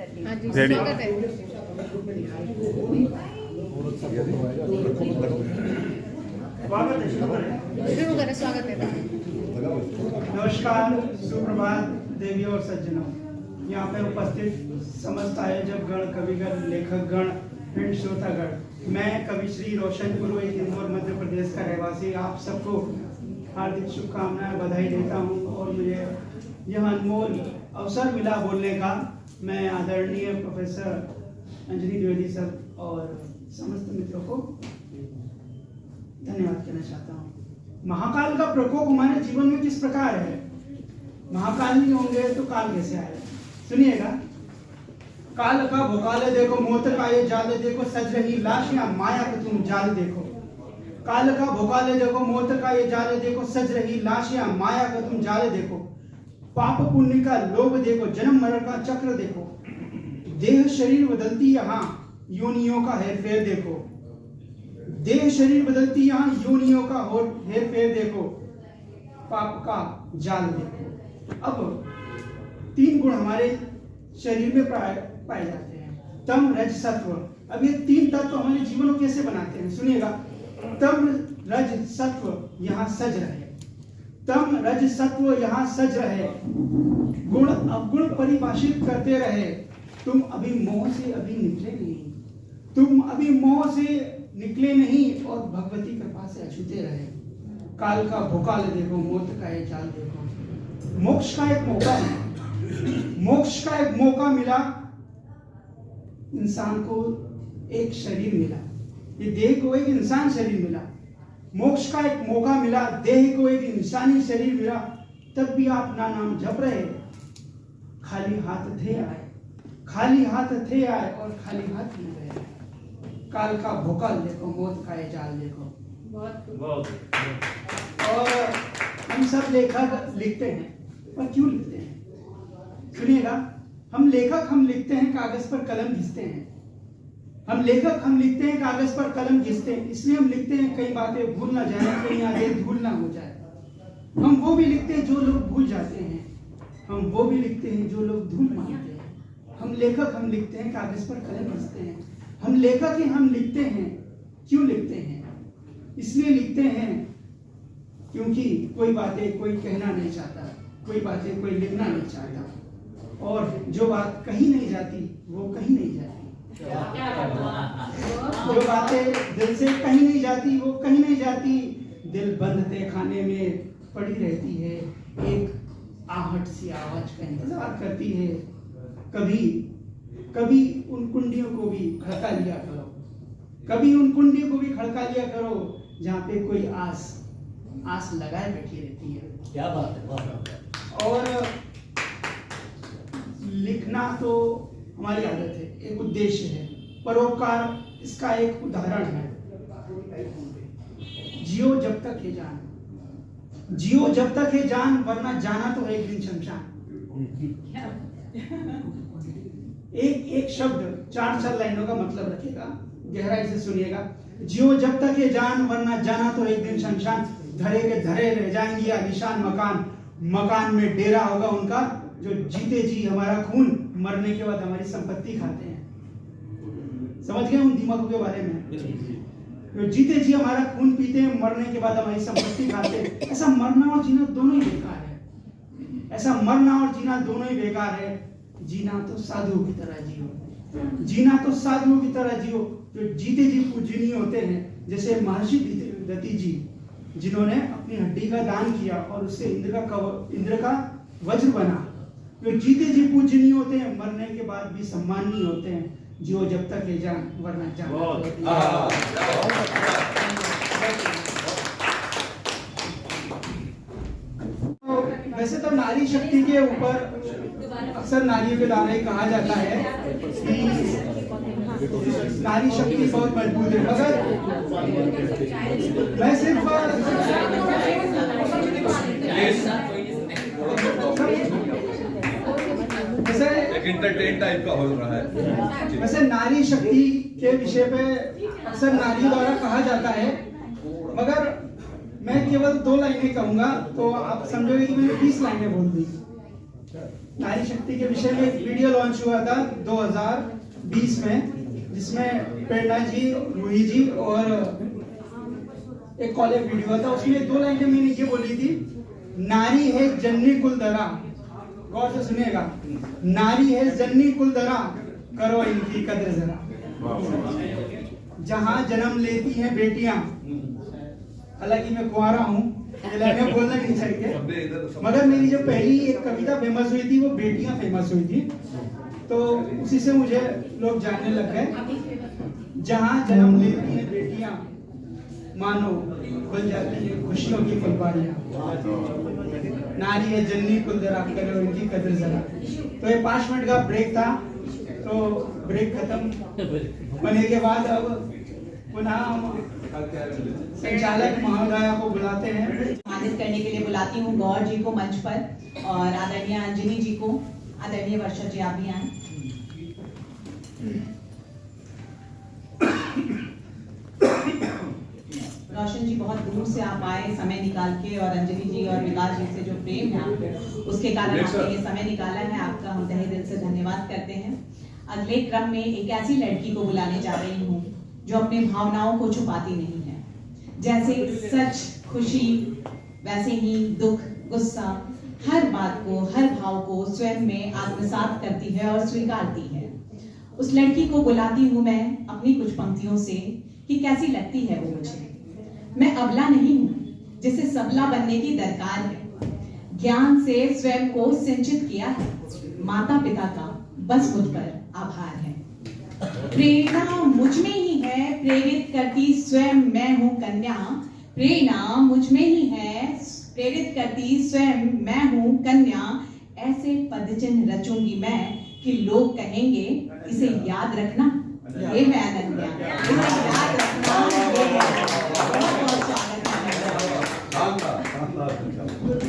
हाँ जी, रेडी। स्वागत है। शुरू करें, स्वागत है। नमस्कार, सुप्रभात देवी और सज्जनों। यहाँ पे उपस्थित समस्त आयोजक गण, कविगण, लेखक गण, प्रिंट श्रोतागण, मैं कवि श्री रोशन पूर्व इंदौर मध्य प्रदेश का रहवासी आप सबको हार्दिक शुभकामनाएं, बधाई देता हूँ। और मुझे यह अनमोल अवसर मिला बोलने का, मैं आदरणीय प्रोफेसर अंजनी द्विवेदी सर और समस्त मित्रों को धन्यवाद कहना चाहता हूँ। महाकाल का प्रकोप हमारे जीवन में किस प्रकार है? महाकाल नहीं होंगे तो काल कैसे आएगा? सुनिएगा। काल का भोकाल देखो, मौत का ये जाल देखो, सज रही लाश या माया का तुम जाल देखो। काल का भोकाल देखो, मौत का ये जाल देखो, सज रही लाश या माया का तुम जाल देखो। पाप पुण्य का लोभ देखो, जन्म मरण का चक्र देखो। देह शरीर बदलती यहाँ योनियों का हेर फेर देखो। देह शरीर बदलती यहाँ योनियों का हेर फेर देखो। पाप का जाल देखो। अब तीन गुण हमारे शरीर में पाए जाते हैं, तम रज सत्व। अब ये तीन तत्व हमारे जीवन को कैसे बनाते हैं? सुनिएगा। तम रज सत्व यहाँ सज रहे, तम रज सत्व यहाँ सज रहे, गुण अवगुण परिभाषित करते रहे। तुम अभी मोह से अभी निकले नहीं, तुम अभी मोह से निकले नहीं और भगवती कृपा से अछूते रहे। काल का भोकाल देखो, मौत का ये जाल देखो। मोक्ष का एक मौका है, मोक्ष का एक मौका मिला। इंसान को एक शरीर मिला, ये देह को एक इंसान शरीर मिला। मोक्ष का एक मौका मिला, देह को एक इंसानी शरीर मिला। तब भी आप ना नाम जप रहे, खाली हाथ थे आए, खाली हाथ थे आए और खाली हाथ न गए। काल का भोकाल देखो, मौत का ये जाल देखो। बहुत और हम सब लेखक लिखते हैं, पर क्यों लिखते हैं? सुनिएगा। हम लेखक हम लिखते हैं, कागज पर कलम घिसते हैं। हम लेखक हम लिखते हैं, कागज पर कलम घिसते हैं। इसलिए हम लिखते हैं कई बातें भूल ना जाए, कहीं आगे धूल ना हो जाए। हम वो भी लिखते हैं जो लोग भूल जाते हैं, हम वो भी लिखते हैं जो लोग धूल मानते हैं। हम लेखक हम लिखते हैं, कागज पर कलम घिसते हैं। हम लेखक ही हम लिखते हैं। क्यों लिखते हैं? इसलिए लिखते हैं क्योंकि कोई बातें कोई कहना नहीं चाहता, कोई बातें कोई लिखना नहीं चाहता, और जो बात कहीं नहीं जाती वो कहीं नहीं जाती। जो बातें दिल से कहीं नहीं जाती वो कहीं नहीं जाती। दिल बंद तहखाने में पड़ी रहती है, एक आहट सी आवाज का इंतजार करती है। कभी कभी उन कुंडियों को भी खड़का लिया करो, कभी उन कुंडियों को भी खड़का लिया करो जहाँ पे कोई आस लगाए बैठी रहती है। क्या बात है। और लिखना तो हमारी आदत है, एक उद्देश्य है। परोपकार इसका एक उदाहरण है। जियो जब तक है जान, जियो जब तक है जान, वरना जाना तो है एक दिन शमशान। एक शब्द चार लाइनों का मतलब रखेगा, गहराई से सुनिएगा। जियो जब तक है जान, वरना जाना तो एक दिन शमशान। धरे के धरे रह जाएंगे आलीशान मकान, मकान में डेरा होगा उनका। जो जीते जी हमारा खून, मरने के बाद हमारी संपत्ति खाते हैं। समझ गए उन दिमागों के बारे में? जो जीते जी हमारा खून पीते हैं, मरने के बाद हमारी संपत्ति खाते हैं। ऐसा मरना और जीना दोनों ही बेकार है। ऐसा मरना और जीना दोनों ही बेकार है। जीना तो साधुओं की तरह जियो, जीना तो साधुओं की तरह जियो जो जीते जी पूजनीय होते हैं। जैसे महर्षि दति जी, जिन्होंने अपनी हड्डी का दान किया और उससे इंद्र का वज्र बना। जो जीते जी पूजनीय होते हैं, मरने के बाद भी सम्माननीय होते हैं। जियो जब तक है जान, वरना जान। वैसे तो नारी शक्ति के ऊपर अक्सर नारियों के द्वारा ही कहा जाता है कि नारी शक्ति बहुत मजबूत है, मगर मैं सिर्फ एंटरटेन टाइप का हो रहा है। वैसे नारी शक्ति के विषय पे अक्सर नारियों द्वारा कहा जाता है, मगर मैं केवल 2 लाइनें कहूंगा तो आप समझोगे कि मैंने 20 लाइनें बोल दी। नारी शक्ति के विषय में एक वीडियो लॉन्च हुआ था 2020 में, जिसमें प्रेरणा जी, रूही जी और एक कॉलेज वीडियो था। उसमें 2 लाइनें मैंने ये बोली थी, नारी है जननी कुलधरा, गौर से सुनिएगा, नारी है जननी कुलधरा, करो इनकी कदर जरा। जहां जन्म लेती हैं बेटियां, हालांकि मैं कुंवारा हूं, ये लाइनें बोलना नहीं चाहिए, मगर मेरी जो पहली एक कविता फेमस हुई थी वो बेटियां फेमस हुई थी, तो उसी से मुझे लोग जानने लग गए। जहां जन्म लेती हैं बेटियां, मानो बन जाती है खुशियों की फुलवारियां, नारी है जननी कुलधरा, करो इनकी कदर जरा। तो ये 5 मिनट का ब्रेक था, तो ब्रेक खत्म होने के बाद अब पुनः हम संचालक महोदया को बुलाते हैं। सम्मानित करने के लिए बुलाती हूँ गौर जी को मंच पर, और आदरणीय अंजनी जी को, आदरणीय वर्षा जी आप भी आए। रोशन जी बहुत दूर से आप आए समय निकाल के, और अंजनी जी और विकास जी से जो प्रेम है आपको, उसके कारण आपने ये समय निकाला है, आपका हम तहे दिल से धन्यवाद करते हैं। अगले क्रम में एक ऐसी लड़की को बुलाने जा रही हूँ जो अपनी भावनाओं को छुपाती नहीं है। जैसे सच, खुशी, वैसे ही दुख, गुस्सा, हर बात को, हर भाव को स्वयं में आत्मसात करती है और स्वीकारती है। उस लड़की को बुलाती हूँ मैं अपनी कुछ पंक्तियों से कि कैसी लगती है वो मुझे। मैं अबला नहीं हूँ जिसे सबला बनने की दरकार है, ज्ञान से स्वयं को सिंचित किया है, माता पिता का बस मुझ पर आभार है। प्रेरणा मुझ में ही है, प्रेरित करती स्वयं मैं हूँ कन्या, प्रेरणा मुझ में ही है, प्रेरित करती स्वयं मैं हूँ कन्या। ऐसे पदचिन्ह रचूंगी मैं कि लोग कहेंगे इसे याद रखना, ये है अनन्या, इसे याद रखना, ये है। बहुत बहुत स्वागत है।